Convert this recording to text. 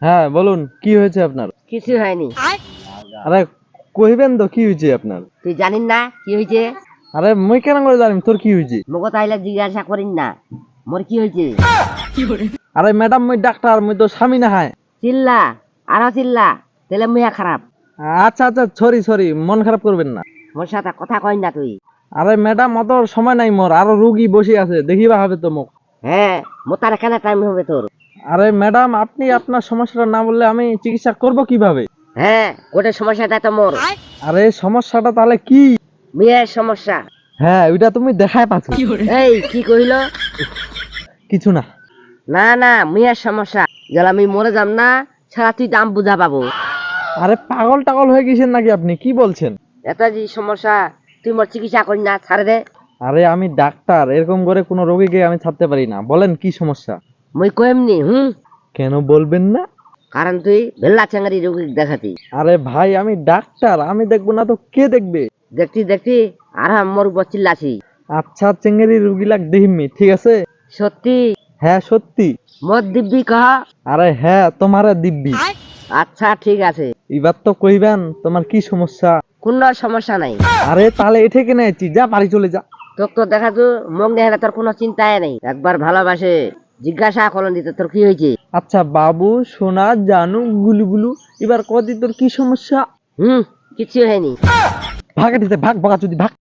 হ্যাঁ বলুন, কি হয়েছে আপনার? কিছু হয়নি। আরে কইবেন তো কি হয়েছে আপনার? তুই জানিস না কি হয়েছে? আরে মুই কেন করে জানিম তোর কি হয়েছে? মগো তাইলে জিজ্ঞাসা করিন না মোর কি হয়েছে। আরে ম্যাডাম মুই ডাক্তার, মুই তো স্বামী না হয়। চিল্লা, আরো চিল্লা, তাহলে মুয়া খারাপ। আচ্ছা আচ্ছা, সরি সরি, মন খারাপ করবেন না। মোর সাথে কথা কই না তুই। আরে ম্যাডাম অত সময় নাই মোর, আরো রুগী বসে আছে, দেখিবা হবে তো মুখ। হ্যাঁ, মোর তার এখানে টাইম হবে তোর। আরে ম্যাডাম আপনি আপনার সমস্যাটা না বললে আমি চিকিৎসা করব কিভাবে? হ্যাঁ, গোটে সমস্যাটা তো মোর। আরে সমস্যাটা তাহলে কি? মেয়ের সমস্যা। হ্যাঁ ওইটা তুমি দেখায় পাচ্ছ। এই কি কইল? কিছু না। না না, মেয়ের সমস্যা। গেল আমি মরে যাম না, ছাড়া তুই দাম বুঝা পাবো। আরে পাগল টাগল হয়ে গেছেন নাকি আপনি, কি বলছেন? এটা যে সমস্যা, তুই মোর চিকিৎসা করি না, ছাড়ে দে। আরে আমি ডাক্তার, এরকম করে কোনো রোগীকে আমি ছাড়তে পারি না। বলেন কি সমস্যা? মুই কইমনি কেন বলবেন না? কারণ তুই ভেল্লা চেঙ্গারি রোগী দেখাতি। আরে ভাই আমি ডাক্তার, আমি দেখবো না তো কে দেখবে? দেখতি দেখতি আর মোর উপর চিল্লাছি। আচ্ছা চেঙ্গেরি রুগী লাগ দেহিমনি, ঠিক আছে? সত্যি? হ্যাঁ সত্যি। মোর দিব্যি কহ। আরে হ্যাঁ তোমারে দিব্যি। আচ্ছা ঠিক আছে, এবার তো কইবেন তোমার কি সমস্যা। কোনো সমস্যা নাই। আরে তাহলে এঠে কেনে আছি, যা বাড়ি চলে যা। তোর তো দেখা তো মুখ দেখে তোর কোনো চিন্তাই নেই। একবার ভালোবাসে জিজ্ঞাসা করলেন দিতে তোর কি হয়েছে। আচ্ছা বাবু সোনা জানু গুলুগুলু, এবার কদি তোর কি সমস্যা? কিছু হয়নি। ভাগ এটিতে, ভাগ বকা চুদি ভাগ।